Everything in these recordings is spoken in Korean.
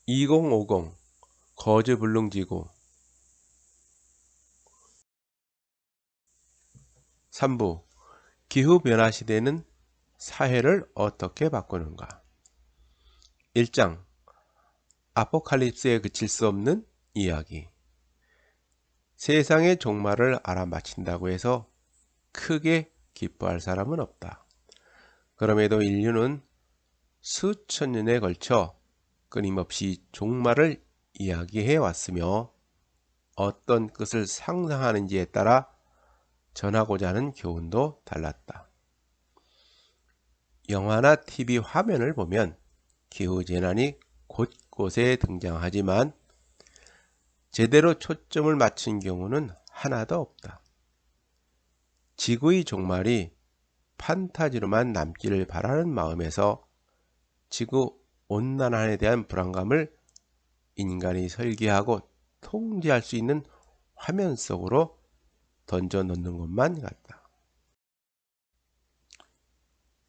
2050 거즈불능지구 3부 기후변화 시대는 사회를 어떻게 바꾸는가. 1장 아포칼립스에 그칠 수 없는 이야기. 세상의 종말을 알아맞힌다고 해서 크게 기뻐할 사람은 없다. 그럼에도 인류는 수천 년에 걸쳐 끊임없이 종말을 이야기해 왔으며 어떤 끝을 상상하는지에 따라 전하고자 하는 교훈도 달랐다. 영화나 TV 화면을 보면 기후재난이 곳곳에 등장하지만 제대로 초점을 맞춘 경우는 하나도 없다. 지구의 종말이 판타지로만 남기를 바라는 마음에서 지구 온난화에 대한 불안감을 인간이 설계하고 통제할 수 있는 화면 속으로 던져 놓는 것만 같다.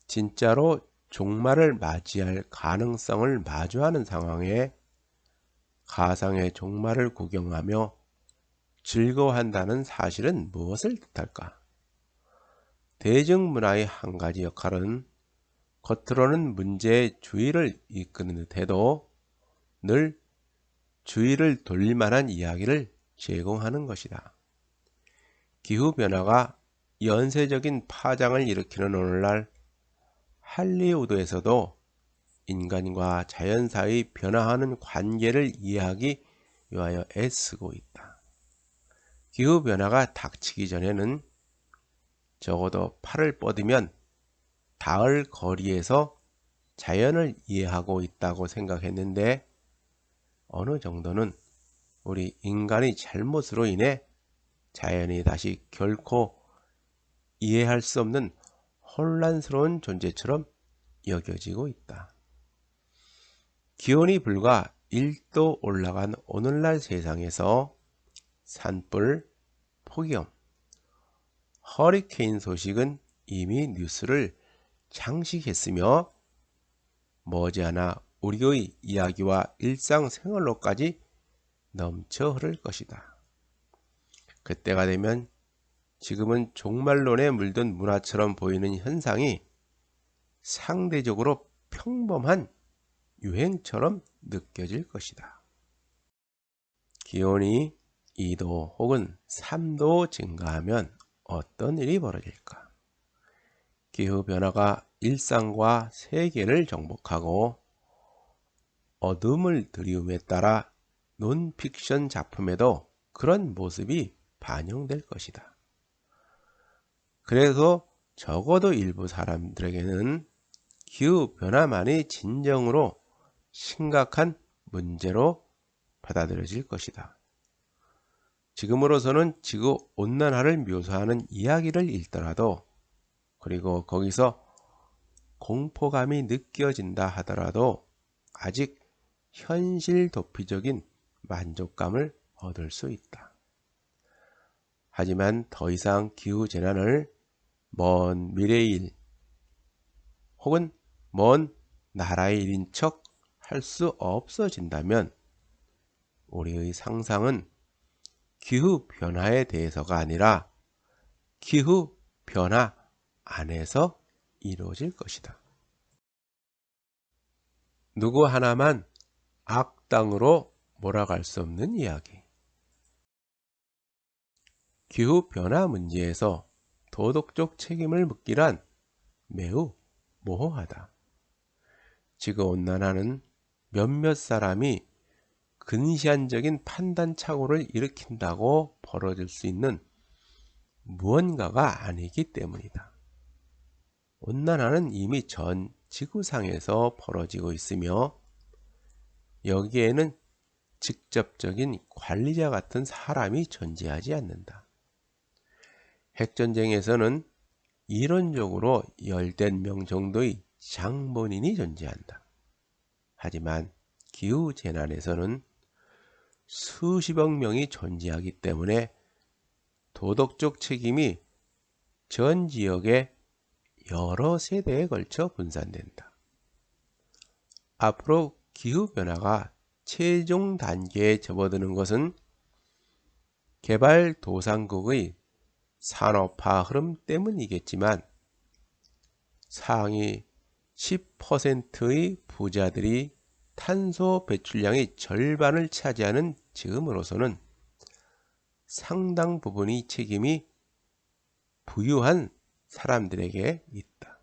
진짜로 종말을 맞이할 가능성을 마주하는 상황에 가상의 종말을 구경하며 즐거워한다는 사실은 무엇을 뜻할까? 대중문화의 한 가지 역할은 겉으로는 문제의 주의를 이끄는 듯해도 늘 주의를 돌릴 만한 이야기를 제공하는 것이다. 기후변화가 연쇄적인 파장을 일으키는 오늘날 할리우드에서도 인간과 자연사의 변화하는 관계를 이해하기 위하여 애쓰고 있다. 기후변화가 닥치기 전에는 적어도 팔을 뻗으면 닿을 거리에서 자연을 이해하고 있다고 생각했는데 어느 정도는 우리 인간의 잘못으로 인해 자연이 다시 결코 이해할 수 없는 혼란스러운 존재처럼 여겨지고 있다. 기온이 불과 1도 올라간 오늘날 세상에서 산불, 폭염, 허리케인 소식은 이미 뉴스를 장식했으며 머지않아 우리의 이야기와 일상생활로까지 넘쳐 흐를 것이다. 그때가 되면 지금은 종말론에 물든 문화처럼 보이는 현상이 상대적으로 평범한 유행처럼 느껴질 것이다. 기온이 2도 혹은 3도 증가하면 어떤 일이 벌어질까? 기후변화가 일상과 세계를 정복하고 어둠을 드리움에 따라 논픽션 작품에도 그런 모습이 반영될 것이다. 그래서 적어도 일부 사람들에게는 기후변화만이 진정으로 심각한 문제로 받아들여질 것이다. 지금으로서는 지구온난화를 묘사하는 이야기를 읽더라도 그리고 거기서 공포감이 느껴진다 하더라도 아직 현실 도피적인 만족감을 얻을 수 있다. 하지만 더 이상 기후재난을 먼 미래의 일 혹은 먼 나라의 일인 척 할 수 없어진다면 우리의 상상은 기후변화에 대해서가 아니라 기후변화 안에서 이루어질 것이다. 누구 하나만 악당으로 몰아갈 수 없는 이야기. 기후변화 문제에서 도덕적 책임을 묻기란 매우 모호하다. 지구온난화는 몇몇 사람이 근시안적인 판단착오를 일으킨다고 벌어질 수 있는 무언가가 아니기 때문이다. 온난화는 이미 전 지구상에서 벌어지고 있으며 여기에는 직접적인 관리자 같은 사람이 존재하지 않는다. 핵전쟁에서는 이론적으로 열댓 명 정도의 장본인이 존재한다. 하지만 기후재난에서는 수십억 명이 존재하기 때문에 도덕적 책임이 전 지역의 여러 세대에 걸쳐 분산된다. 앞으로 기후변화가 최종 단계에 접어드는 것은 개발도상국의 산업화 흐름 때문이겠지만 상위 10%의 부자들이 탄소 배출량의 절반을 차지하는 지금으로서는 상당 부분의 책임이 부유한 사람들에게 있다.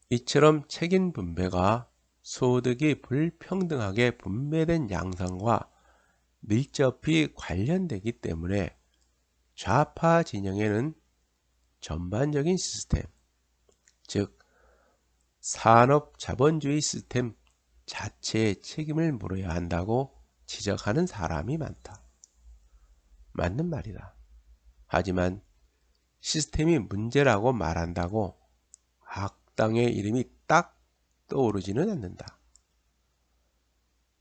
이처럼 책임 분배가 소득이 불평등하게 분배된 양상과 밀접히 관련되기 때문에 좌파 진영에는 전반적인 시스템, 즉 산업 자본주의 시스템 자체의 책임을 물어야 한다고 지적하는 사람이 많다. 맞는 말이다. 하지만 시스템이 문제라고 말한다고 악당의 이름이 딱 떠오르지는 않는다.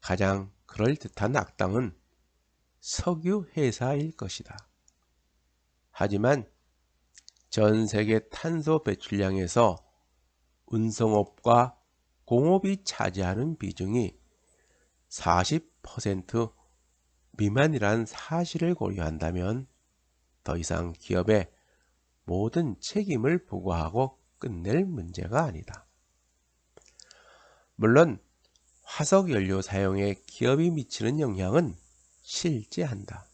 가장 그럴듯한 악당은 석유 회사일 것이다. 하지만 전 세계 탄소 배출량에서 운송업과 공업이 차지하는 비중이 40% 미만이라는 사실을 고려한다면 더 이상 기업의 모든 책임을 부과하고 끝낼 문제가 아니다. 물론 화석연료 사용에 기업이 미치는 영향은 실제한다.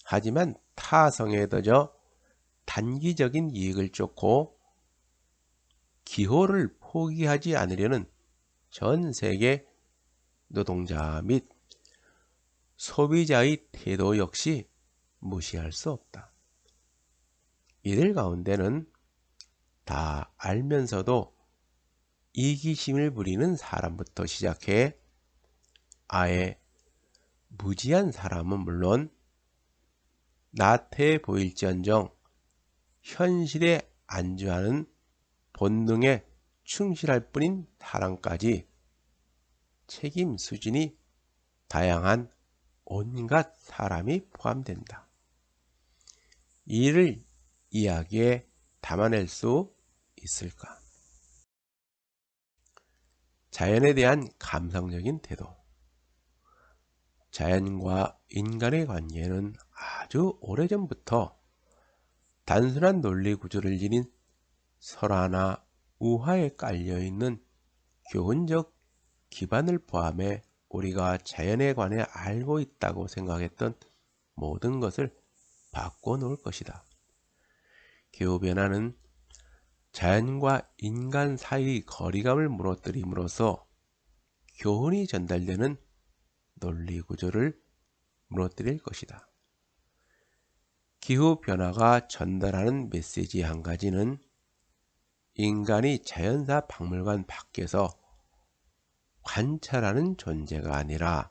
하지만 타성에 더져 단기적인 이익을 쫓고 기호를 포기하지 않으려는 전 세계 노동자 및 소비자의 태도 역시 무시할 수 없다. 이들 가운데는 다 알면서도 이기심을 부리는 사람부터 시작해 아예 무지한 사람은 물론 나태해 보일지언정 현실에 안주하는 본능에 충실할 뿐인 사람까지 책임 수준이 다양한 온갖 사람이 포함된다. 이를 이야기에 담아낼 수 있을까? 자연에 대한 감성적인 태도. 자연과 인간의 관계는 아주 오래전부터 단순한 논리 구조를 지닌 설화나 우화에 깔려있는 교훈적 기반을 포함해 우리가 자연에 관해 알고 있다고 생각했던 모든 것을 바꿔놓을 것이다. 기후변화는 자연과 인간 사이의 거리감을 무너뜨림으로써 교훈이 전달되는 논리 구조를 무너뜨릴 것이다. 기후변화가 전달하는 메시지 한 가지는 인간이 자연사 박물관 밖에서 관찰하는 존재가 아니라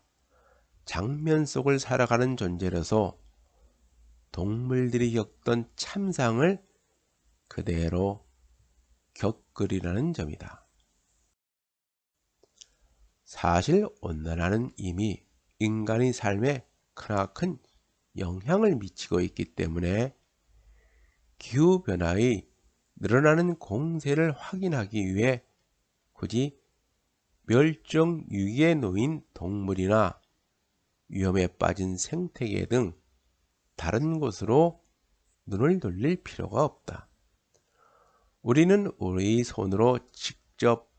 장면 속을 살아가는 존재로서 동물들이 겪던 참상을 그대로 겪으리라는 점이다. 사실 온난화는 이미 인간의 삶에 크나큰 영향을 미치고 있기 때문에 기후변화의 늘어나는 공세를 확인하기 위해 굳이 멸종 위기에 놓인 동물이나 위험에 빠진 생태계 등 다른 곳으로 눈을 돌릴 필요가 없다. 우리는 우리 손으로 직접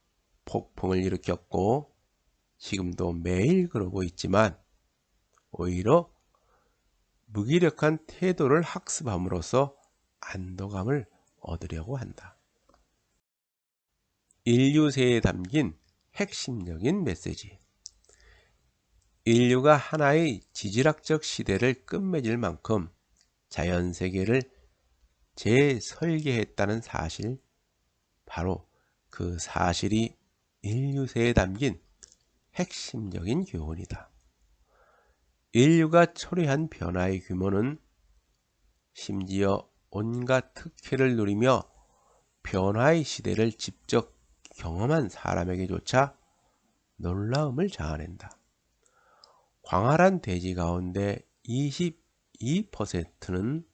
폭풍을 일으켰고 지금도 매일 그러고 있지만 오히려 무기력한 태도를 학습함으로써 안도감을 얻으려고 한다. 인류세에 담긴 핵심적인 메시지. 인류가 하나의 지질학적 시대를 끝맺을 만큼 자연세계를 재설계했다는 사실, 바로 그 사실이 인류세에 담긴 핵심적인 교훈이다. 인류가 초래한 변화의 규모는 심지어 온갖 특혜를 누리며 변화의 시대를 직접 경험한 사람에게조차 놀라움을 자아낸다. 광활한 대지 가운데 22%는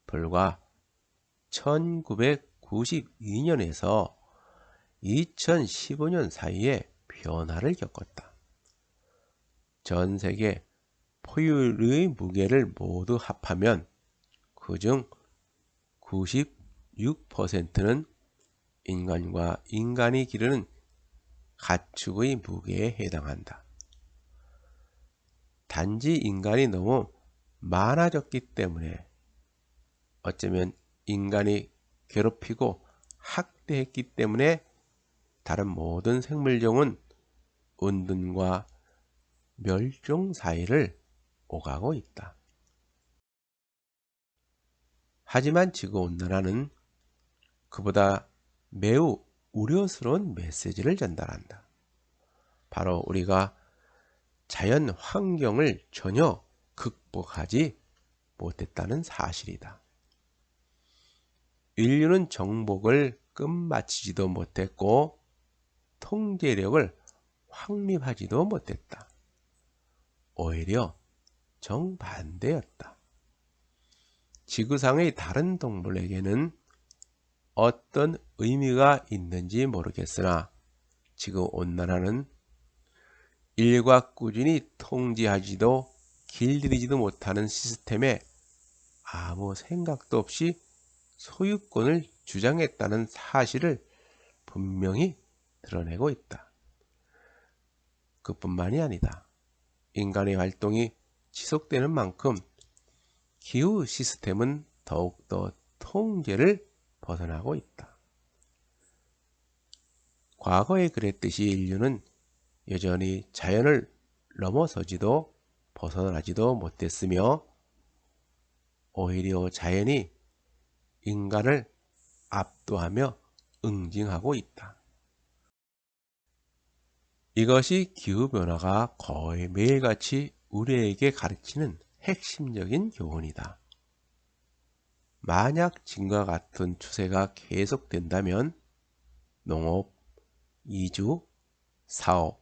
불과 1992년에서 2015년 사이에 변화를 겪었다. 전 세계 포유류의 무게를 모두 합하면 그중 96%는 인간과 인간이 기르는 가축의 무게에 해당한다. 단지 인간이 너무 많아졌기 때문에, 어쩌면 인간이 괴롭히고 학대했기 때문에 다른 모든 생물종은 은둔과 멸종 사이를 오가고 있다. 하지만 지구온난화는 그보다 매우 우려스러운 메시지를 전달한다. 바로 우리가 자연 환경을 전혀 극복하지 못했다는 사실이다. 인류는 정복을 끝마치지도 못했고 통제력을 확립하지도 못했다. 오히려 정반대였다. 지구상의 다른 동물에게는 어떤 의미가 있는지 모르겠으나 지구온난화는 인류가 꾸준히 통제하지도 길들이지도 못하는 시스템에 아무 생각도 없이 소유권을 주장했다는 사실을 분명히 드러내고 있다. 그뿐만이 아니다. 인간의 활동이 지속되는 만큼 기후 시스템은 더욱더 통제를 벗어나고 있다. 과거에 그랬듯이 인류는 여전히 자연을 넘어서지도 벗어나지도 못했으며 오히려 자연이 인간을 압도하며 응징하고 있다. 이것이 기후변화가 거의 매일같이 우리에게 가르치는 핵심적인 교훈이다. 만약 지금과 같은 추세가 계속된다면 농업, 이주, 사업,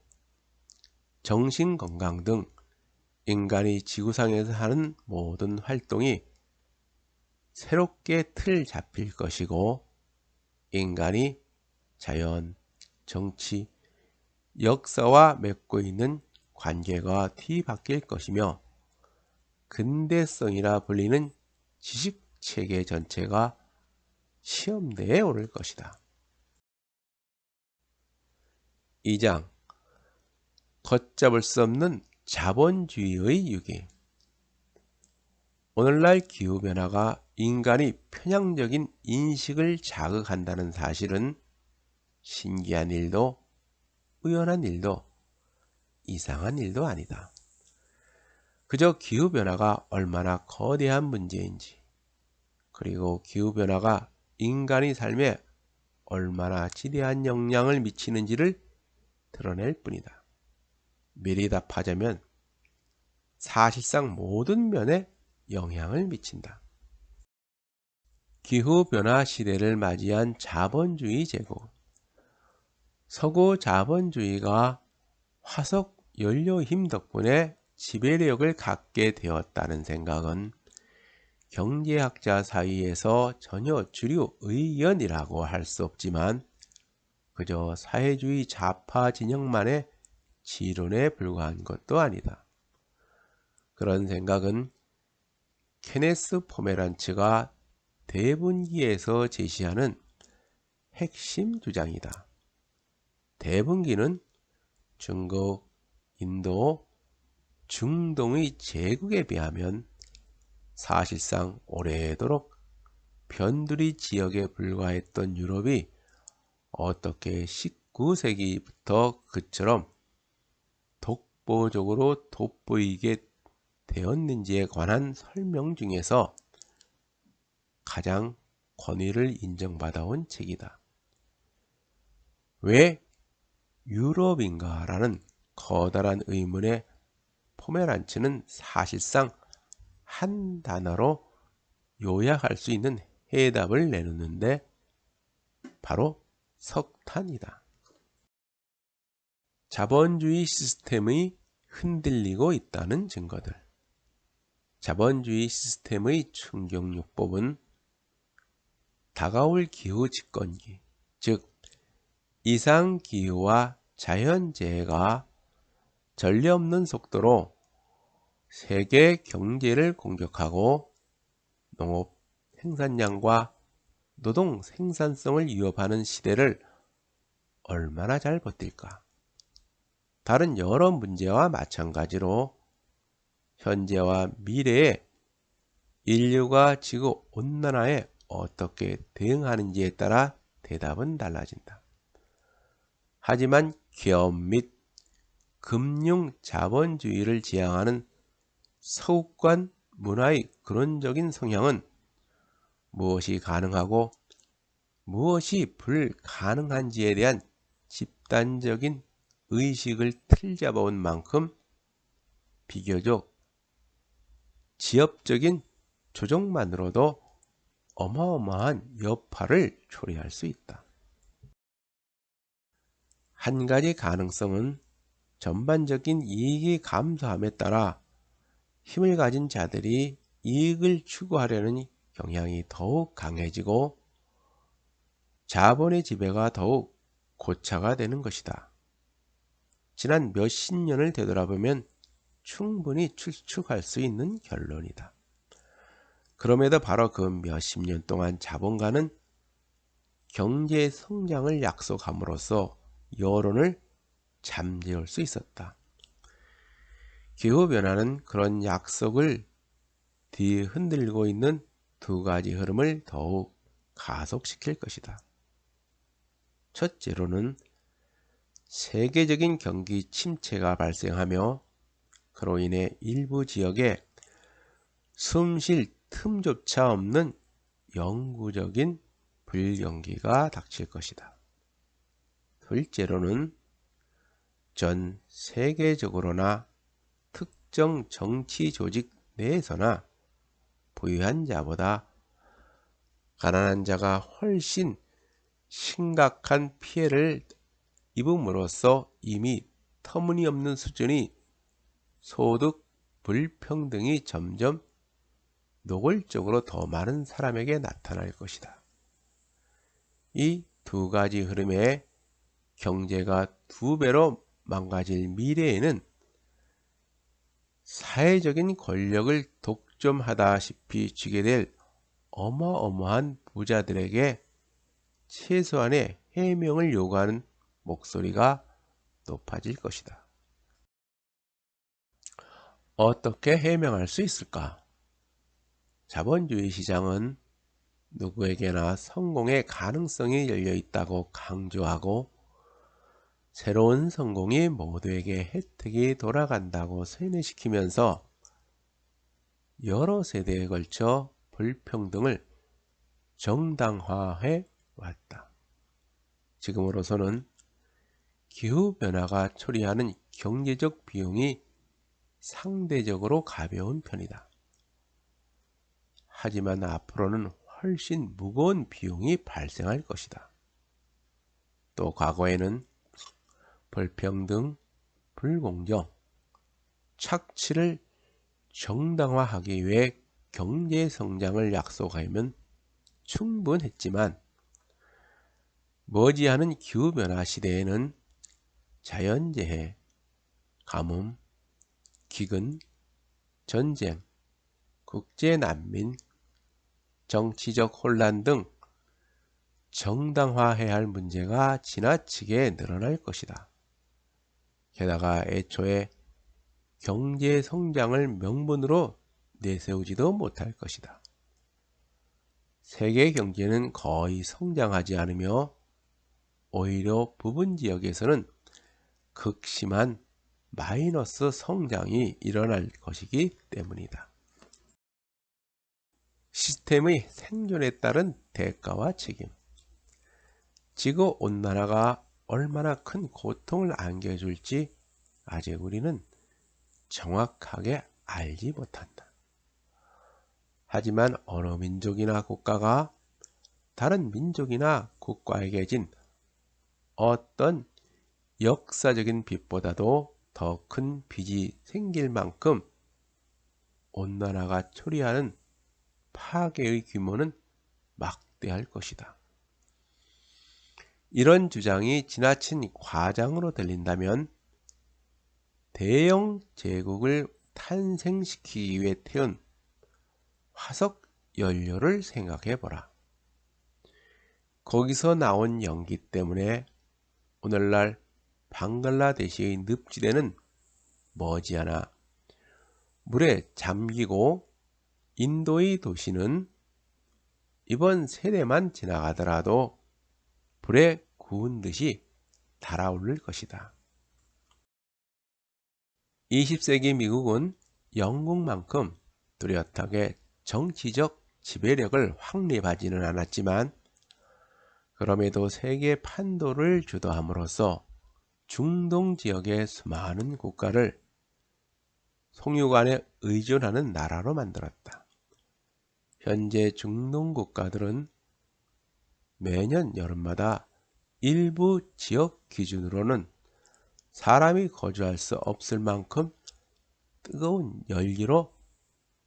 정신건강 등 인간이 지구상에서 하는 모든 활동이 새롭게 틀 잡힐 것이고 인간이 자연, 정치, 역사와 맺고 있는 관계가 뒤바뀔 것이며 근대성이라 불리는 지식체계 전체가 시험대에 오를 것이다. 2장 걷잡을 수 없는 자본주의의 유기. 오늘날 기후변화가 인간이 편향적인 인식을 자극한다는 사실은 신기한 일도 우연한 일도 이상한 일도 아니다. 그저 기후변화가 얼마나 거대한 문제인지, 그리고 기후변화가 인간의 삶에 얼마나 지대한 영향을 미치는지를 드러낼 뿐이다. 미리 답하자면 사실상 모든 면에 영향을 미친다. 기후변화 시대를 맞이한 자본주의 제국. 서구 자본주의가 화석 연료 힘 덕분에 지배력을 갖게 되었다는 생각은 경제학자 사이에서 전혀 주류 의견이라고 할 수 없지만 그저 사회주의 좌파 진영만의 지론에 불과한 것도 아니다. 그런 생각은 케네스 포메란츠가 대분기에서 제시하는 핵심 주장이다. 대분기는 중국, 인도, 중동의 제국에 비하면 사실상 오래도록 변두리 지역에 불과했던 유럽이 어떻게 19세기부터 그처럼 독보적으로 돋보이게 되었는지에 관한 설명 중에서 가장 권위를 인정받아온 책이다. 왜 유럽인가? 라는 커다란 의문에 포메란츠는 사실상 한 단어로 요약할 수 있는 해답을 내놓는데 바로 석탄이다. 자본주의 시스템이 흔들리고 있다는 증거들. 자본주의 시스템의 충격요법은 다가올 기후 집권기, 즉 이상기후와 자연재해가 전례 없는 속도로 세계 경제를 공격하고 농업 생산량과 노동 생산성을 위협하는 시대를 얼마나 잘 버틸까? 다른 여러 문제와 마찬가지로 현재와 미래에 인류가 지구 온난화에 어떻게 대응하는지에 따라 대답은 달라진다. 하지만 기업 및 금융 자본주의를 지향하는 서구권 문화의 근원적인 성향은 무엇이 가능하고 무엇이 불가능한지에 대한 집단적인 의식을 틀잡아온 만큼 비교적 지엽적인 조정만으로도 어마어마한 여파를 초래할 수 있다. 한 가지 가능성은 전반적인 이익이 감소함에 따라 힘을 가진 자들이 이익을 추구하려는 경향이 더욱 강해지고 자본의 지배가 더욱 고착화 되는 것이다. 지난 몇십 년을 되돌아보면 충분히 추측할 수 있는 결론이다. 그럼에도 바로 그 몇십 년 동안 자본가는 경제 성장을 약속함으로써 여론을 잠재울 수 있었다. 기후변화는 그런 약속을 뒤흔들고 있는 두 가지 흐름을 더욱 가속시킬 것이다. 첫째로는 세계적인 경기 침체가 발생하며 그로 인해 일부 지역에 숨 쉴 틈조차 없는 영구적인 불경기가 닥칠 것이다. 둘째로는 전 세계적으로나 특정 정치 조직 내에서나 부유한 자보다 가난한 자가 훨씬 심각한 피해를 입음으로써 이미 터무니없는 수준의 소득 불평등이 점점 노골적으로 더 많은 사람에게 나타날 것이다. 이 두 가지 흐름에 경제가 두 배로 망가질 미래에는 사회적인 권력을 독점하다시피 쥐게 될 어마어마한 부자들에게 최소한의 해명을 요구하는 목소리가 높아질 것이다. 어떻게 해명할 수 있을까? 자본주의 시장은 누구에게나 성공의 가능성이 열려 있다고 강조하고 새로운 성공이 모두에게 혜택이 돌아간다고 세뇌시키면서 여러 세대에 걸쳐 불평등을 정당화해 왔다. 지금으로서는 기후변화가 초래하는 경제적 비용이 상대적으로 가벼운 편이다. 하지만 앞으로는 훨씬 무거운 비용이 발생할 것이다. 또 과거에는 불평등, 불공정, 착취를 정당화하기 위해 경제 성장을 약속하면 충분했지만 머지않은 기후변화 시대에는 자연재해, 가뭄, 기근, 전쟁, 국제난민, 정치적 혼란 등 정당화해야 할 문제가 지나치게 늘어날 것이다. 게다가 애초에 경제 성장을 명분으로 내세우지도 못할 것이다. 세계 경제는 거의 성장하지 않으며 오히려 부분 지역에서는 극심한 마이너스 성장이 일어날 것이기 때문이다. 시스템의 생존에 따른 대가와 책임. 지구온난화가 얼마나 큰 고통을 안겨줄지 아직 우리는 정확하게 알지 못한다. 하지만 어느 민족이나 국가가 다른 민족이나 국가에게 진 어떤 역사적인 빚보다도 더 큰 빚이 생길 만큼 온난화가 초래하는 파괴의 규모는 막대할 것이다. 이런 주장이 지나친 과장으로 들린다면 대영 제국을 탄생시키기 위해 태운 화석 연료를 생각해 보라. 거기서 나온 연기 때문에 오늘날 방글라데시의 늪지대는 머지않아 물에 잠기고 인도의 도시는 이번 세대만 지나가더라도 불에 구운 듯이 달아오를 것이다. 20세기 미국은 영국만큼 뚜렷하게 정치적 지배력을 확립하지는 않았지만 그럼에도 세계 판도를 주도함으로써 중동 지역의 수많은 국가를 송유관에 의존하는 나라로 만들었다. 현재 중동 국가들은 매년 여름마다 일부 지역 기준으로는 사람이 거주할 수 없을 만큼 뜨거운 열기로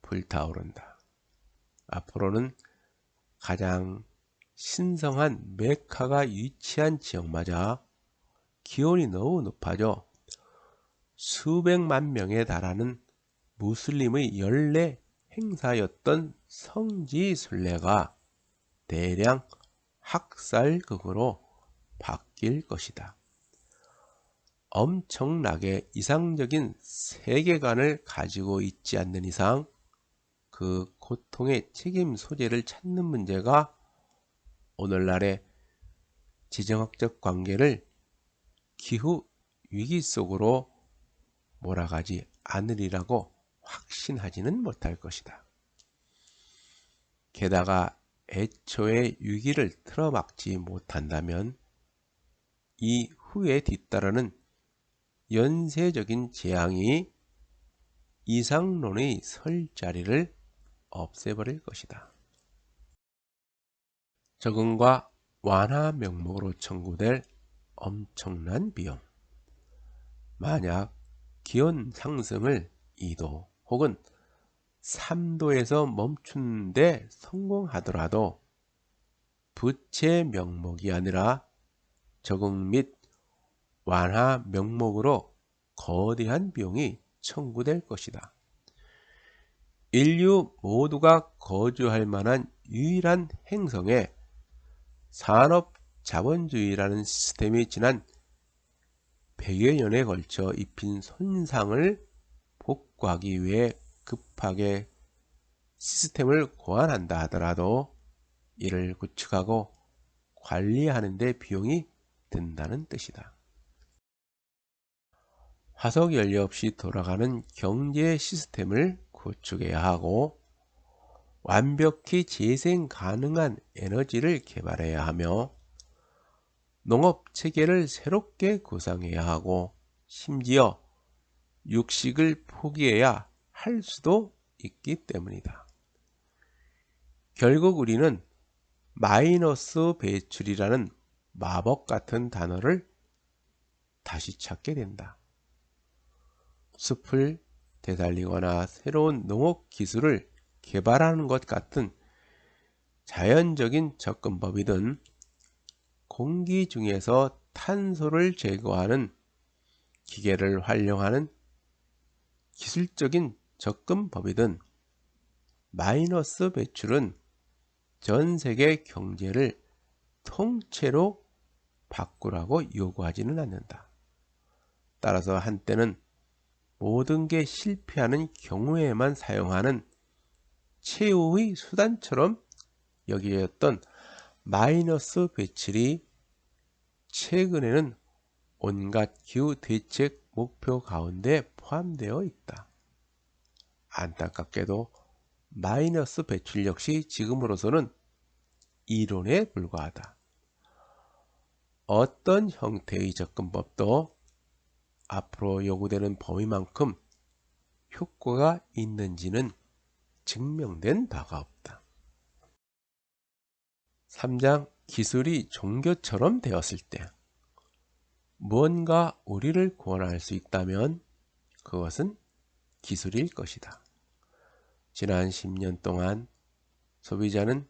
불타오른다. 앞으로는 가장 신성한 메카가 위치한 지역마저 기온이 너무 높아져 수백만 명에 달하는 무슬림의 연례 행사였던 성지 순례가 대량 학살극으로 바뀔 것이다. 엄청나게 이상적인 세계관을 가지고 있지 않는 이상 그 고통의 책임 소재를 찾는 문제가 오늘날의 지정학적 관계를 기후 위기 속으로 몰아가지 않으리라고 확신하지는 못할 것이다. 게다가 애초에 위기를 틀어막지 못한다면 이후에 뒤따르는 연쇄적인 재앙이 이상론의 설 자리를 없애버릴 것이다. 적응과 완화 명목으로 청구될 엄청난 비용. 만약 기온 상승을 2도 혹은 3도에서 멈추는 데 성공하더라도 부채 명목이 아니라 적응 및 완화 명목으로 거대한 비용이 청구될 것이다. 인류 모두가 거주할 만한 유일한 행성에 산업자본주의라는 시스템이 지난 100여 년에 걸쳐 입힌 손상을 복구하기 위해 급하게 시스템을 고안한다 하더라도 이를 구축하고 관리하는 데 비용이 든다는 뜻이다. 화석연료 없이 돌아가는 경제 시스템을 구축해야 하고 완벽히 재생 가능한 에너지를 개발해야 하며 농업 체계를 새롭게 구상해야 하고 심지어 육식을 포기해야 할 수도 있기 때문이다. 결국 우리는 마이너스 배출이라는 마법 같은 단어를 다시 찾게 된다. 숲을 되살리거나 새로운 농업 기술을 개발하는 것 같은 자연적인 접근법이든 공기 중에서 탄소를 제거하는 기계를 활용하는 기술적인 접근법이든 마이너스 배출은 전 세계 경제를 통째로 바꾸라고 요구하지는 않는다. 따라서 한때는 모든 게 실패하는 경우에만 사용하는 최후의 수단처럼 여겨졌던 마이너스 배출이 최근에는 온갖 기후 대책 목표 가운데 포함되어 있다. 안타깝게도 마이너스 배출 역시 지금으로서는 이론에 불과하다. 어떤 형태의 접근법도 앞으로 요구되는 범위만큼 효과가 있는지는 증명된 바가 없다. 3장 기술이 종교처럼 되었을 때 무언가 우리를 구원할 수 있다면 그것은 기술일 것이다. 지난 10년 동안 소비자는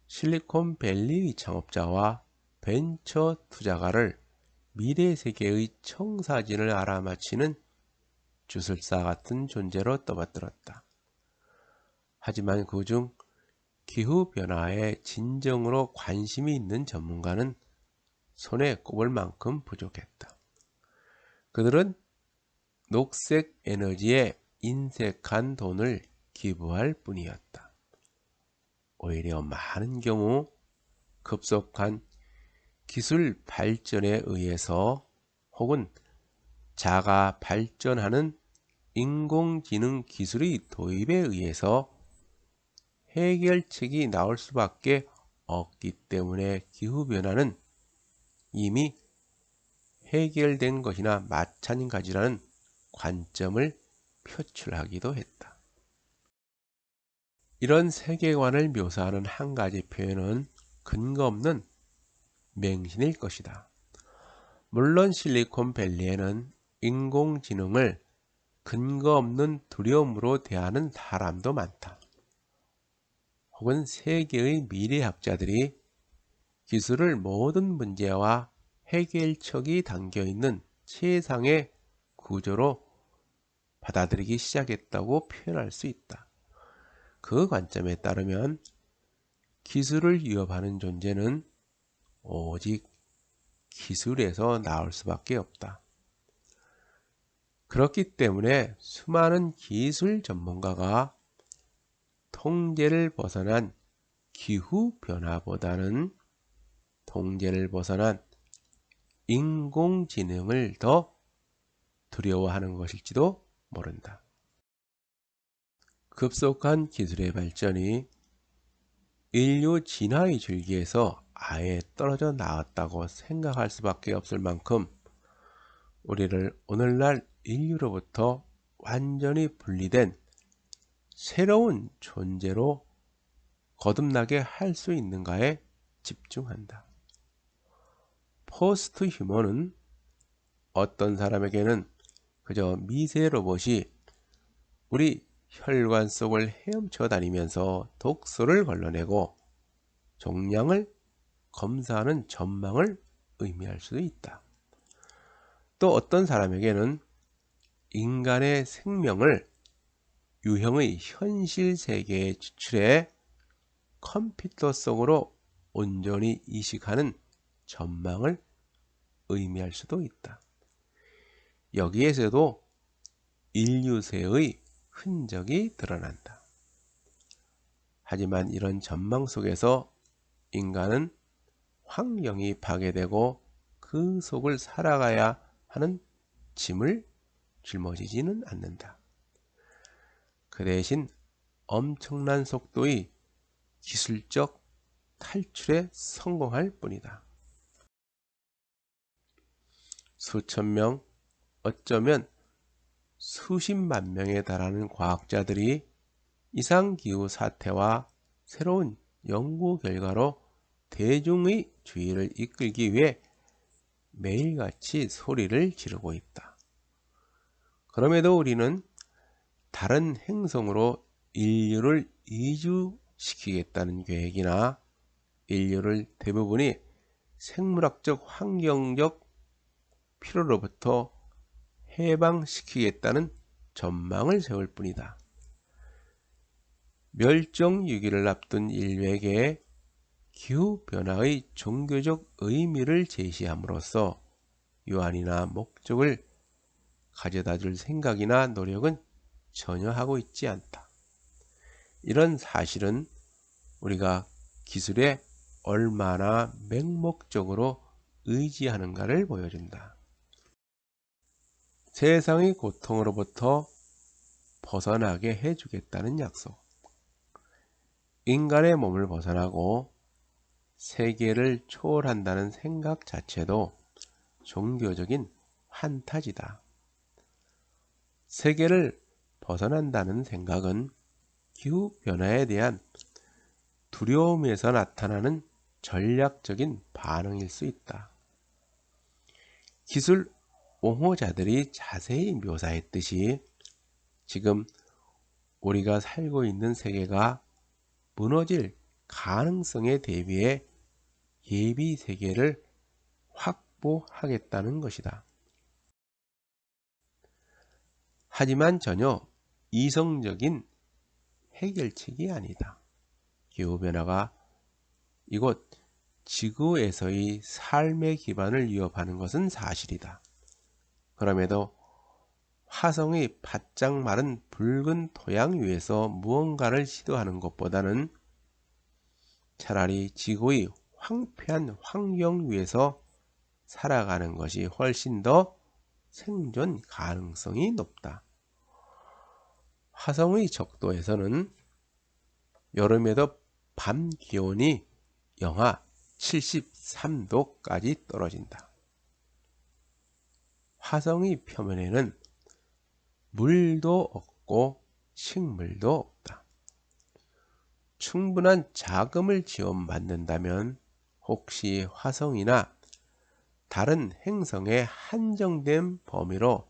실리콘밸리의 창업자와 벤처 투자가를 미래 세계의 청사진을 알아맞히는 주술사 같은 존재로 떠받들었다. 하지만 그중 기후변화에 진정으로 관심이 있는 전문가는 손에 꼽을 만큼 부족했다. 그들은 녹색 에너지에 인색한 돈을 기부할 뿐이었다. 오히려 많은 경우 급속한 기술 발전에 의해서 혹은 자가 발전하는 인공지능 기술의 도입에 의해서 해결책이 나올 수밖에 없기 때문에 기후변화는 이미 해결된 것이나 마찬가지라는 관점을 표출하기도 했다. 이런 세계관을 묘사하는 한 가지 표현은 근거 없는 맹신일 것이다. 물론 실리콘밸리에는 인공지능을 근거 없는 두려움으로 대하는 사람도 많다. 혹은 세계의 미래학자들이 기술을 모든 문제와 해결책이 담겨있는 최상의 구조로 받아들이기 시작했다고 표현할 수 있다. 그 관점에 따르면 기술을 위협하는 존재는 오직 기술에서 나올 수밖에 없다. 그렇기 때문에 수많은 기술 전문가가 통제를 벗어난 기후변화보다는 통제를 벗어난 인공지능을 더 두려워하는 것일지도 모른다. 급속한 기술의 발전이 인류 진화의 줄기에서 아예 떨어져 나왔다고 생각할 수밖에 없을 만큼 우리를 오늘날 인류로부터 완전히 분리된 새로운 존재로 거듭나게 할 수 있는가에 집중한다. 포스트 휴먼은 어떤 사람에게는 그저 미세 로봇이 우리 혈관 속을 헤엄쳐 다니면서 독소를 걸러내고 종양을 검사하는 전망을 의미할 수도 있다. 또 어떤 사람에게는 인간의 생명을 유형의 현실 세계에 추출해 컴퓨터 속으로 온전히 이식하는 전망을 의미할 수도 있다. 여기에서도 인류세의 흔적이 드러난다. 하지만 이런 전망 속에서 인간은 환경이 파괴되고 그 속을 살아가야 하는 짐을 짊어지지는 않는다. 그 대신 엄청난 속도의 기술적 탈출에 성공할 뿐이다. 수천 명, 어쩌면 수십만 명에 달하는 과학자들이 이상기후 사태와 새로운 연구 결과로 대중의 주의를 이끌기 위해 매일같이 소리를 지르고 있다. 그럼에도 우리는 다른 행성으로 인류를 이주시키겠다는 계획이나 인류를 대부분이 생물학적 환경적 필요로부터 해방시키겠다는 전망을 세울 뿐이다. 멸종위기를 앞둔 인류에게 기후변화의 종교적 의미를 제시함으로써 유한이나 목적을 가져다 줄 생각이나 노력은 전혀 하고 있지 않다. 이런 사실은 우리가 기술에 얼마나 맹목적으로 의지하는가를 보여준다. 세상의 고통으로부터 벗어나게 해주겠다는 약속. 인간의 몸을 벗어나고 세계를 초월한다는 생각 자체도 종교적인 환타지다. 세계를 벗어난다는 생각은 기후변화에 대한 두려움에서 나타나는 전략적인 반응일 수 있다. 기술 옹호자들이 자세히 묘사했듯이 지금 우리가 살고 있는 세계가 무너질 가능성에 대비해 예비 세계를 확보하겠다는 것이다. 하지만 전혀 이성적인 해결책이 아니다. 기후변화가 이곳 지구에서의 삶의 기반을 위협하는 것은 사실이다. 그럼에도 화성의 바짝 마른 붉은 토양 위에서 무언가를 시도하는 것보다는 차라리 지구의 황폐한 환경 위에서 살아가는 것이 훨씬 더 생존 가능성이 높다. 화성의 적도에서는 여름에도 밤 기온이 영하 73도까지 떨어진다. 화성의 표면에는 물도 없고 식물도 없다. 충분한 자금을 지원받는다면 혹시 화성이나 다른 행성의 한정된 범위로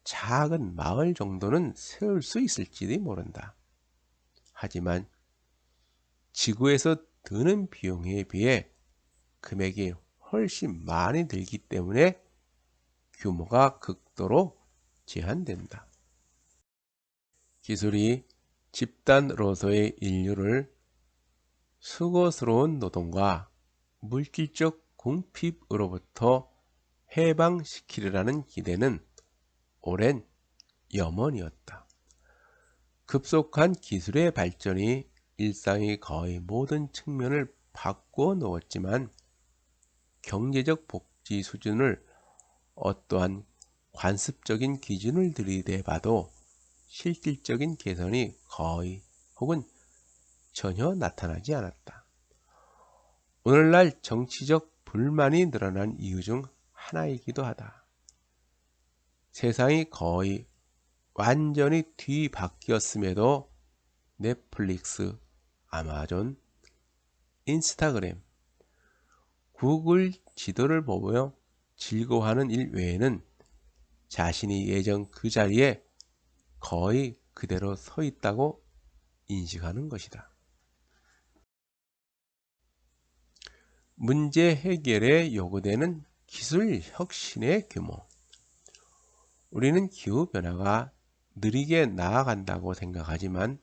작은 마을 정도는 세울 수 있을지도 모른다. 하지만 지구에서 드는 비용에 비해 금액이 훨씬 많이 들기 때문에 규모가 극도로 제한된다. 기술이 집단으로서의 인류를 수고스러운 노동과 물질적 궁핍으로부터 해방시키리라는 기대는 오랜 염원이었다. 급속한 기술의 발전이 일상의 거의 모든 측면을 바꾸어 놓았지만 경제적 복지 수준을 어떠한 관습적인 기준을 들이대봐도 실질적인 개선이 거의 혹은 전혀 나타나지 않았다. 오늘날 정치적 불만이 늘어난 이유 중 하나이기도 하다. 세상이 거의 완전히 뒤바뀌었음에도 넷플릭스, 아마존, 인스타그램, 구글 지도를 보며 즐거워하는 일 외에는 자신이 예전 그 자리에 거의 그대로 서 있다고 인식하는 것이다. 문제 해결에 요구되는 기술 혁신의 규모. 우리는 기후변화가 느리게 나아간다고 생각하지만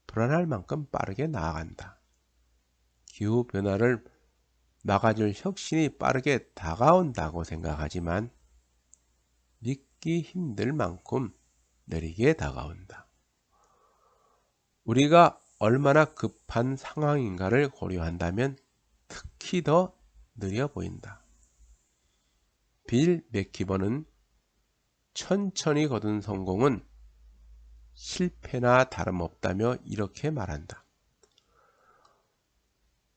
불안할 만큼 빠르게 나아간다. 기후변화를 막아줄 혁신이 빠르게 다가온다고 생각하지만 믿기 힘들 만큼 느리게 다가온다. 우리가 얼마나 급한 상황인가를 고려한다면 특히 더 느려 보인다. 빌 맥키버는 천천히 거둔 성공은 실패나 다름없다며 이렇게 말한다.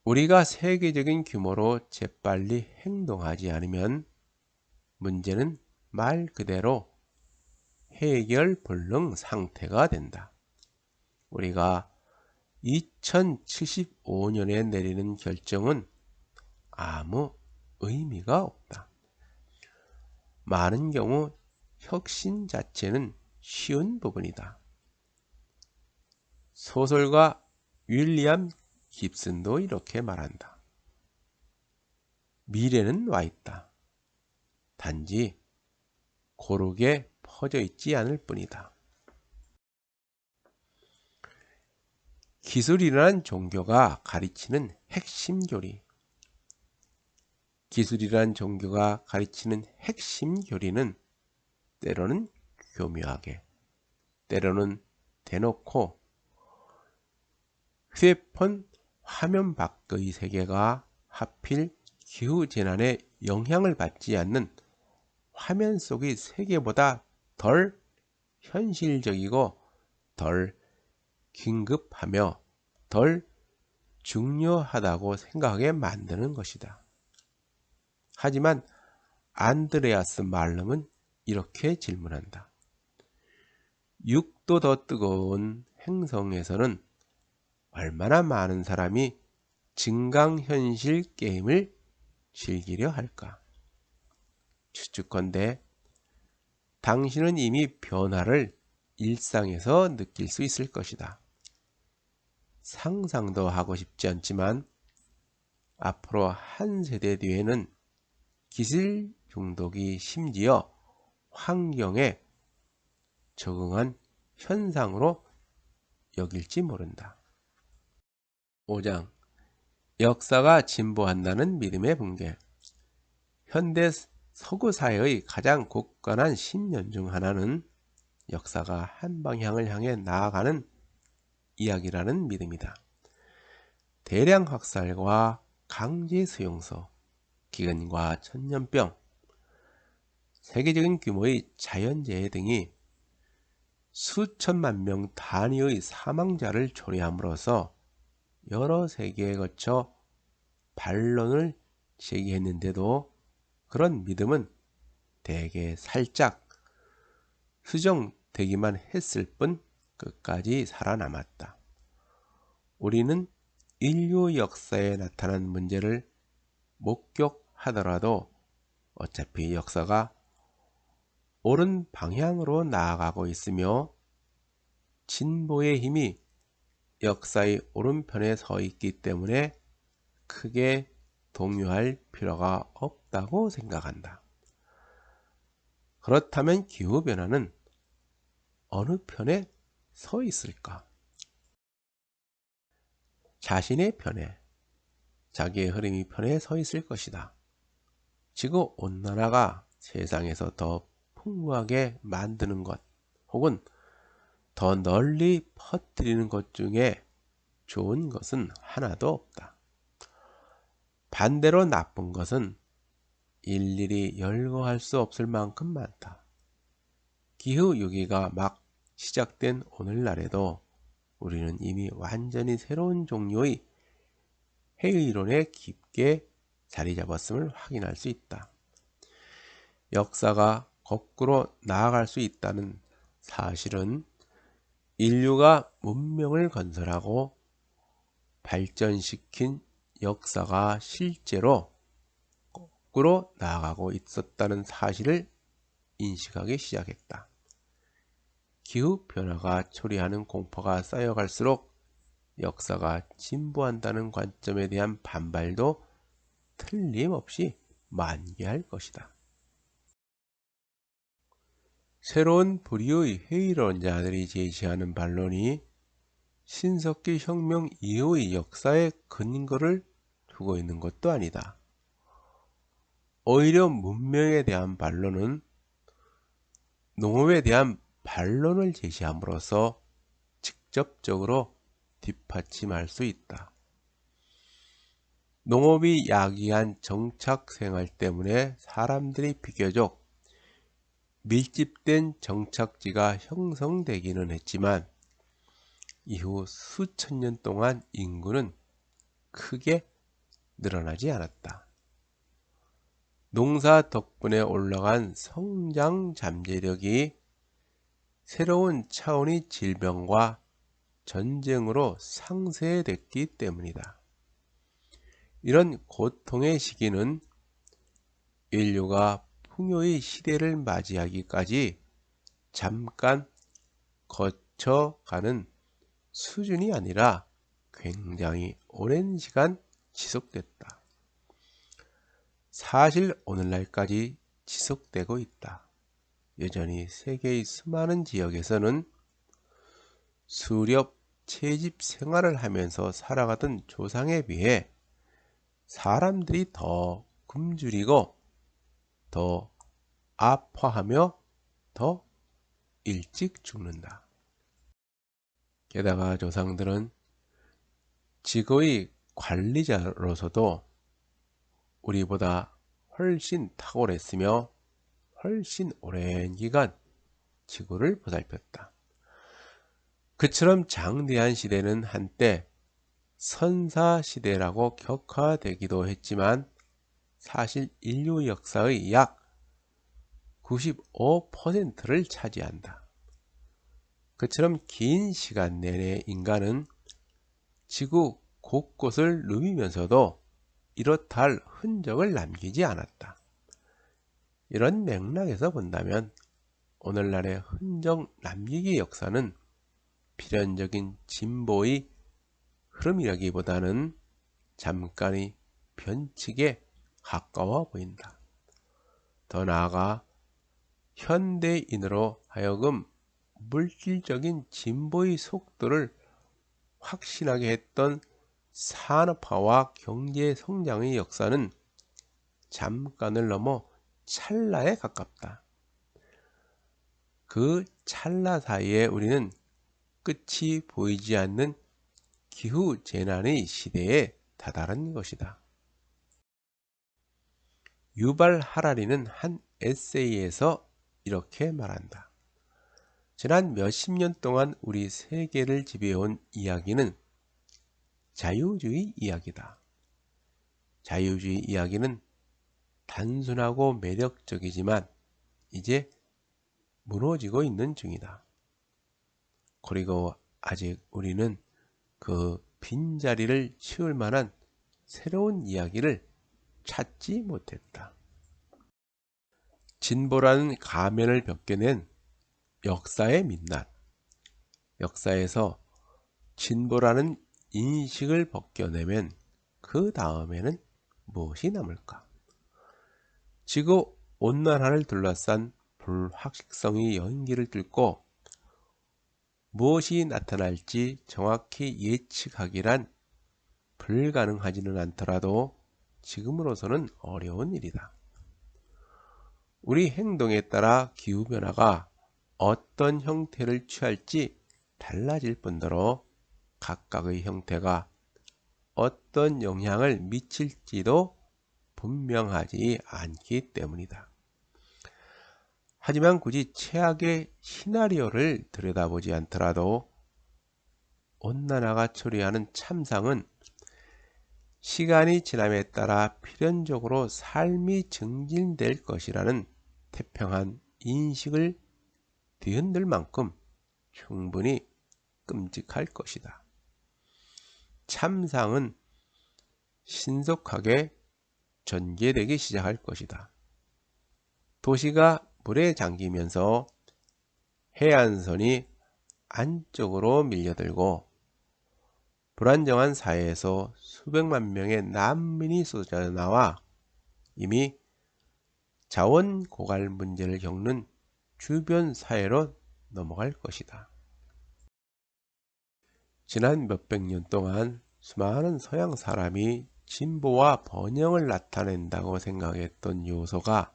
우리가 세계적인 규모로 재빨리 행동하지 않으면 문제는 말 그대로 해결불능 상태가 된다. 우리가 2075년에 내리는 결정은 아무 의미가 없다. 많은 경우 혁신 자체는 쉬운 부분이다. 소설가 윌리엄 깁슨도 이렇게 말한다. 미래는 와 있다. 단지 고르게 퍼져 있지 않을 뿐이다. 기술이라는 종교가 가르치는 핵심 교리. 기술이란 종교가 가르치는 핵심 교리는 때로는 교묘하게, 때로는 대놓고 휴대폰 화면 밖의 세계가 하필 기후재난에 영향을 받지 않는 화면 속의 세계보다 덜 현실적이고 덜 긴급하며 덜 중요하다고 생각하게 만드는 것이다. 하지만 안드레아스 말름은 이렇게 질문한다. 6도 더 뜨거운 행성에서는 얼마나 많은 사람이 증강현실 게임을 즐기려 할까? 추측컨대 당신은 이미 변화를 일상에서 느낄 수 있을 것이다. 상상도 하고 싶지 않지만 앞으로 한 세대 뒤에는 기술 중독이 심지어 환경에 적응한 현상으로 여길지 모른다. 5장 역사가 진보한다는 믿음의 붕괴. 현대 서구 사회의 가장 굳건한 신념 중 하나는 역사가 한 방향을 향해 나아가는 이야기라는 믿음이다. 대량 학살과 강제 수용소, 기근과 전염병, 세계적인 규모의 자연재해 등이 수천만 명 단위의 사망자를 초래함으로써 여러 세기에 거쳐 반론을 제기했는데도 그런 믿음은 대개 살짝 수정되기만 했을 뿐 끝까지 살아남았다. 우리는 인류 역사에 나타난 문제를 목격하더라도 어차피 역사가 옳은 방향으로 나아가고 있으며 진보의 힘이 역사의 오른편에 서 있기 때문에 크게 동요할 필요가 없다고 생각한다. 그렇다면 기후변화는 어느 편에 서 있을까? 자신의 편에, 자기의 흐름이 편에 서 있을 것이다. 지구온난화가 세상에서 더 풍부하게 만드는 것 혹은 더 널리 퍼뜨리는 것 중에 좋은 것은 하나도 없다. 반대로 나쁜 것은 일일이 열거할 수 없을 만큼 많다. 기후위기가 막 시작된 오늘날에도 우리는 이미 완전히 새로운 종류의 해이론에 깊게 자리 잡았음을 확인할 수 있다. 역사가 거꾸로 나아갈 수 있다는 사실은 인류가 문명을 건설하고 발전시킨 역사가 실제로 거꾸로 나아가고 있었다는 사실을 인식하기 시작했다. 기후변화가 초래하는 공포가 쌓여갈수록 역사가 진보한다는 관점에 대한 반발도 틀림없이 만개할 것이다. 새로운 부류의 회의론자들이 제시하는 반론이 신석기 혁명 이후의 역사에 근거를 두고 있는 것도 아니다. 오히려 문명에 대한 반론은 농업에 대한 반론을 제시함으로써 직접적으로 뒷받침할 수 있다. 농업이 야기한 정착 생활 때문에 사람들이 비교적 밀집된 정착지가 형성되기는 했지만 이후 수천 년 동안 인구는 크게 늘어나지 않았다. 농사 덕분에 올라간 성장 잠재력이 새로운 차원의 질병과 전쟁으로 상쇄됐기 때문이다. 이런 고통의 시기는 인류가 풍요의 시대를 맞이하기까지 잠깐 거쳐가는 수준이 아니라 굉장히 오랜 시간 지속됐다. 사실 오늘날까지 지속되고 있다. 여전히 세계의 수많은 지역에서는 수렵 채집 생활을 하면서 살아가던 조상에 비해 사람들이 더 굶주리고 더 아파하며 더 일찍 죽는다. 게다가 조상들은 지구의 관리자로서도 우리보다 훨씬 탁월했으며 훨씬 오랜 기간 지구를 보살폈다. 그처럼 장대한 시대는 한때 선사시대라고 격화되기도 했지만 사실 인류 역사의 약 95%를 차지한다. 그처럼 긴 시간 내내 인간은 지구 곳곳을 누비면서도 이렇다 할 흔적을 남기지 않았다. 이런 맥락에서 본다면 오늘날의 흔적 남기기 역사는 필연적인 진보의 흐름이라기보다는 잠깐의 변칙에 가까워 보인다. 더 나아가 현대인으로 하여금 물질적인 진보의 속도를 확신하게 했던 산업화와 경제 성장의 역사는 잠깐을 넘어 찰나에 가깝다. 그 찰나 사이에 우리는 끝이 보이지 않는 기후재난의 시대에 다다른 것이다. 유발 하라리는 한 에세이에서 이렇게 말한다. 지난 몇십 년 동안 우리 세계를 지배해온 이야기는 자유주의 이야기다. 자유주의 이야기는 단순하고 매력적이지만 이제 무너지고 있는 중이다. 그리고 아직 우리는 그 빈자리를 채울 만한 새로운 이야기를 찾지 못했다. 진보라는 가면을 벗겨낸 역사의 민낯. 역사에서 진보라는 인식을 벗겨내면 그 다음에는 무엇이 남을까? 지구 온난화를 둘러싼 불확실성의 연기를 뚫고 무엇이 나타날지 정확히 예측하기란 불가능하지는 않더라도 지금으로서는 어려운 일이다. 우리 행동에 따라 기후변화가 어떤 형태를 취할지 달라질 뿐더러 각각의 형태가 어떤 영향을 미칠지도 분명하지 않기 때문이다. 하지만 굳이 최악의 시나리오를 들여다보지 않더라도 온난화가 초래하는 참상은 시간이 지남에 따라 필연적으로 삶이 증진될 것이라는 태평한 인식을 뒤흔들 만큼 충분히 끔찍할 것이다. 참상은 신속하게 전개되기 시작할 것이다. 도시가 물에 잠기면서 해안선이 안쪽으로 밀려들고 불안정한 사회에서 수백만 명의 난민이 쏟아져 나와 이미 자원 고갈 문제를 겪는 주변 사회로 넘어갈 것이다. 지난 몇백 년 동안 수많은 서양 사람이 진보와 번영을 나타낸다고 생각했던 요소가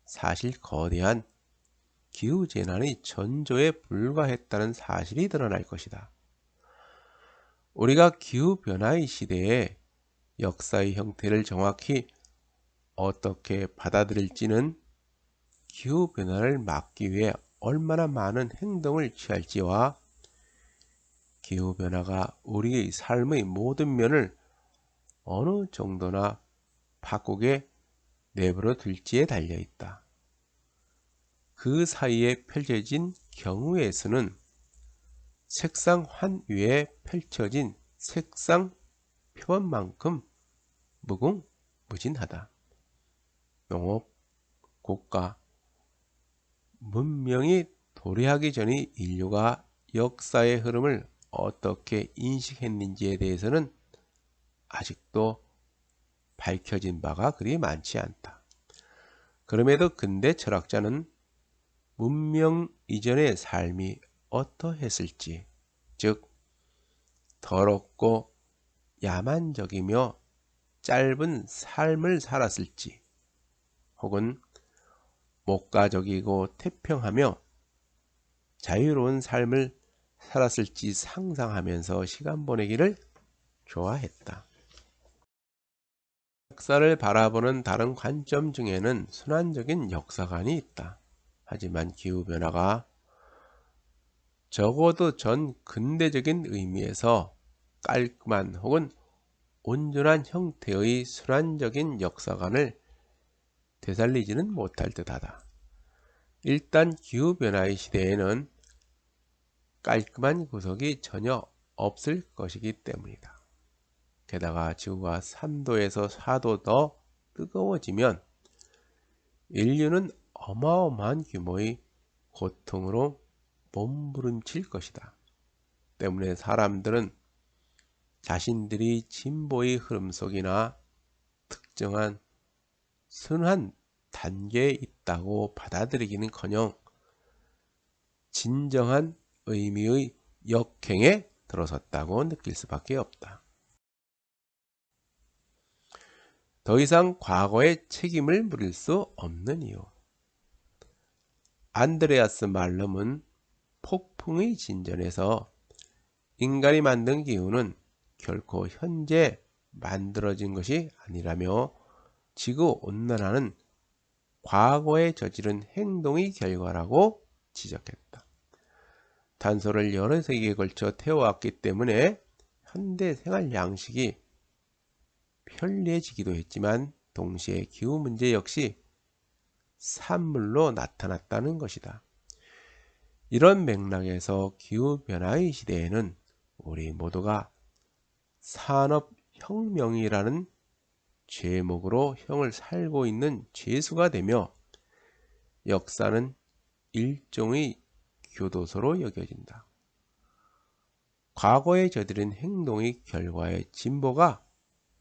사실 거대한 기후재난의 전조에 불과했다는 사실이 드러날 것이다. 우리가 기후변화의 시대에 역사의 형태를 정확히 어떻게 받아들일지는 기후변화를 막기 위해 얼마나 많은 행동을 취할지와 기후변화가 우리의 삶의 모든 면을 어느 정도나 바꾸게 내버려 둘지에 달려있다. 그 사이에 펼쳐진 경우의 수는 색상 환 위에 펼쳐진 색상 표본만큼 무궁무진하다. 농업, 국가, 문명이 도래하기 전의 인류가 역사의 흐름을 어떻게 인식했는지에 대해서는 아직도 밝혀진 바가 그리 많지 않다. 그럼에도 근대 철학자는 문명 이전의 삶이 어떠했을지, 즉 더럽고 야만적이며 짧은 삶을 살았을지, 혹은 목가적이고 태평하며 자유로운 삶을 살았을지 상상하면서 시간 보내기를 좋아했다. 역사를 바라보는 다른 관점 중에는 순환적인 역사관이 있다. 하지만 기후변화가 적어도 전 근대적인 의미에서 깔끔한 혹은 온전한 형태의 순환적인 역사관을 되살리지는 못할 듯하다. 일단 기후변화의 시대에는 깔끔한 구석이 전혀 없을 것이기 때문이다. 게다가 지구가 3도에서 4도 더 뜨거워지면 인류는 어마어마한 규모의 고통으로 몸부림칠 것이다. 때문에 사람들은 자신들이 진보의 흐름 속이나 특정한 선한 단계에 있다고 받아들이기는커녕 진정한 의미의 역행에 들어섰다고 느낄 수밖에 없다. 더 이상 과거의 책임을 물을 수 없는 이유. 안드레아스 말럼은 폭풍의 진전에서 인간이 만든 기후는 결코 현재 만들어진 것이 아니라며 지구온난화는 과거에 저지른 행동의 결과라고 지적했다. 탄소를 여러 세기에 걸쳐 태워왔기 때문에 현대 생활 양식이 편리해지기도 했지만 동시에 기후 문제 역시 산물로 나타났다는 것이다. 이런 맥락에서 기후변화의 시대에는 우리 모두가 산업혁명이라는 제목으로 형을 살고 있는 죄수가 되며 역사는 일종의 교도소로 여겨진다. 과거에 저지른 행동의 결과의 진보가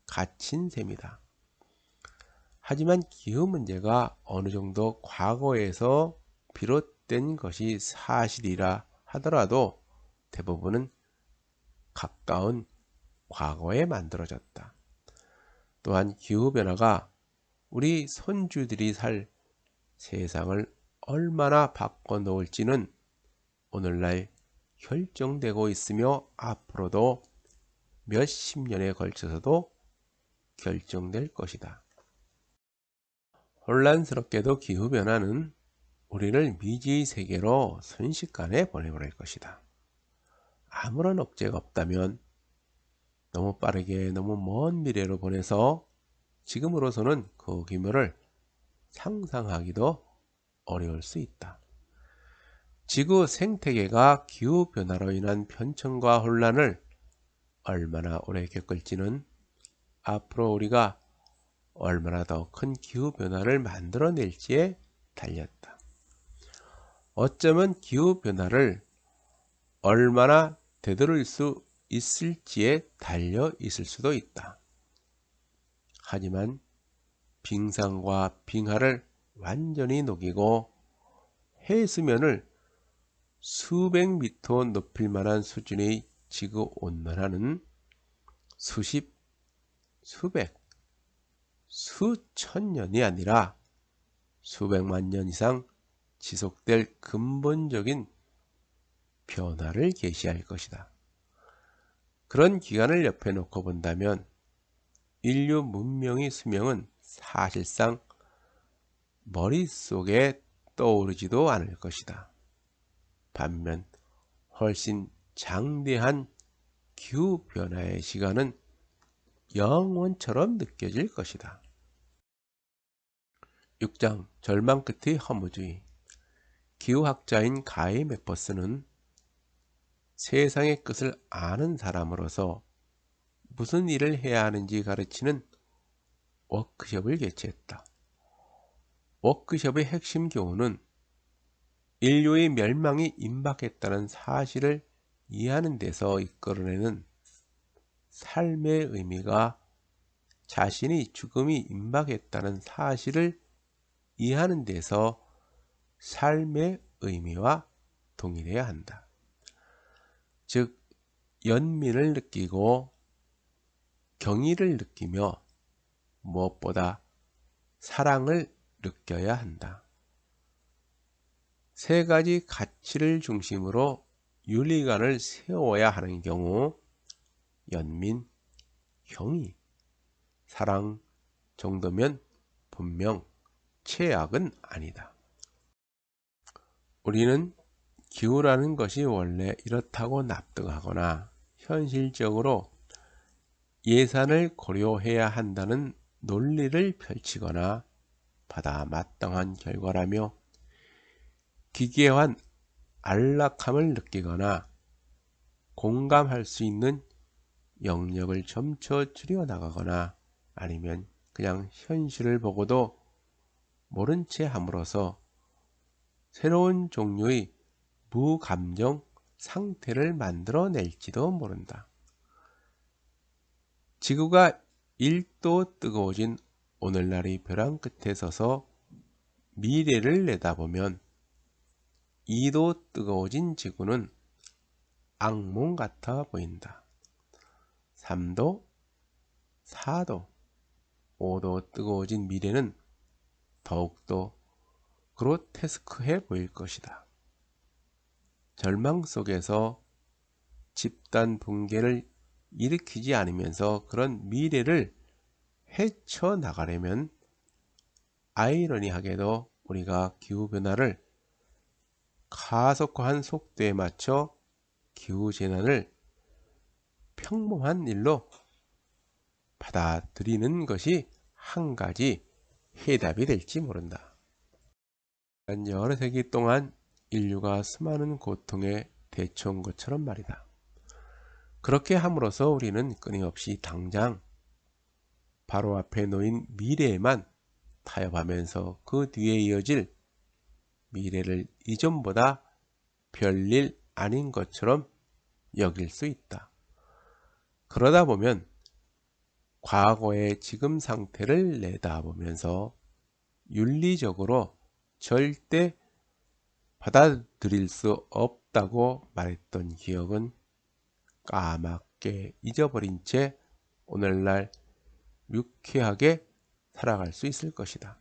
갇힌 셈이다. 하지만 기후 문제가 어느 정도 과거에서 비롯된 것이 사실이라 하더라도 대부분은 가까운 과거에 만들어졌다. 또한 기후변화가 우리 손주들이 살 세상을 얼마나 바꿔놓을지는 오늘날 결정되고 있으며 앞으로도 몇십 년에 걸쳐서도 결정될 것이다. 혼란스럽게도 기후변화는 우리를 미지의 세계로 순식간에 보내버릴 것이다. 아무런 억제가 없다면 너무 빠르게 너무 먼 미래로 보내서 지금으로서는 그 규모를 상상하기도 어려울 수 있다. 지구 생태계가 기후변화로 인한 편천과 혼란을 얼마나 오래 겪을지는 앞으로 우리가 얼마나 더 큰 기후변화를 만들어낼지에 달렸다. 어쩌면 기후변화를 얼마나 되돌릴 수 있을지에 달려 있을 수도 있다. 하지만 빙산과 빙하를 완전히 녹이고 해수면을 수백 미터 높일 만한 수준의 지구 온난화는 수십, 수백, 수천 년이 아니라 수백만 년 이상 지속될 근본적인 변화를 계시할 것이다. 그런 기간을 옆에 놓고 본다면 인류 문명의 수명은 사실상 머릿속에 떠오르지도 않을 것이다. 반면 훨씬 장대한 기후변화의 시간은 영원처럼 느껴질 것이다. 6장 절망 끝의 허무주의. 기후학자인 가이 맥퍼스는 세상의 끝을 아는 사람으로서 무슨 일을 해야 하는지 가르치는 워크숍을 개최했다. 워크숍의 핵심 교훈은 인류의 멸망이 임박했다는 사실을 이해하는 데서 이끌어내는 삶의 의미가 자신의 죽음이 임박했다는 사실을 이해하는 데서 삶의 의미와 동일해야 한다. 즉, 연민을 느끼고 경의를 느끼며 무엇보다 사랑을 느껴야 한다. 세 가지 가치를 중심으로 윤리관을 세워야 하는 경우 연민, 경의, 사랑 정도면 분명 최악은 아니다. 우리는 기후라는 것이 원래 이렇다고 납득하거나 현실적으로 예산을 고려해야 한다는 논리를 펼치거나 받아 마땅한 결과라며 기괴한 안락함을 느끼거나 공감할 수 있는 영역을 점쳐 줄여나가거나 아니면 그냥 현실을 보고도 모른 채 함으로써 새로운 종류의 무감정 상태를 만들어낼지도 모른다. 지구가 1도 뜨거워진 오늘날의 벼랑 끝에 서서 미래를 내다보면 2도 뜨거워진 지구는 악몽 같아 보인다. 3도, 4도, 5도 뜨거워진 미래는 더욱더 그로테스크해 보일 것이다. 절망 속에서 집단 붕괴를 일으키지 않으면서 그런 미래를 헤쳐나가려면 아이러니하게도 우리가 기후변화를 가속화한 속도에 맞춰 기후재난을 평범한 일로 받아들이는 것이 한 가지 해답이 될지 모른다. 여러 세기 동안 인류가 수많은 고통에 대처한 것처럼 말이다. 그렇게 함으로써 우리는 끊임없이 당장 바로 앞에 놓인 미래에만 타협하면서 그 뒤에 이어질 미래를 이전보다 별일 아닌 것처럼 여길 수 있다. 그러다 보면 과거의 지금 상태를 내다보면서 윤리적으로 절대 받아들일 수 없다고 말했던 기억은 까맣게 잊어버린 채 오늘날 유쾌하게 살아갈 수 있을 것이다.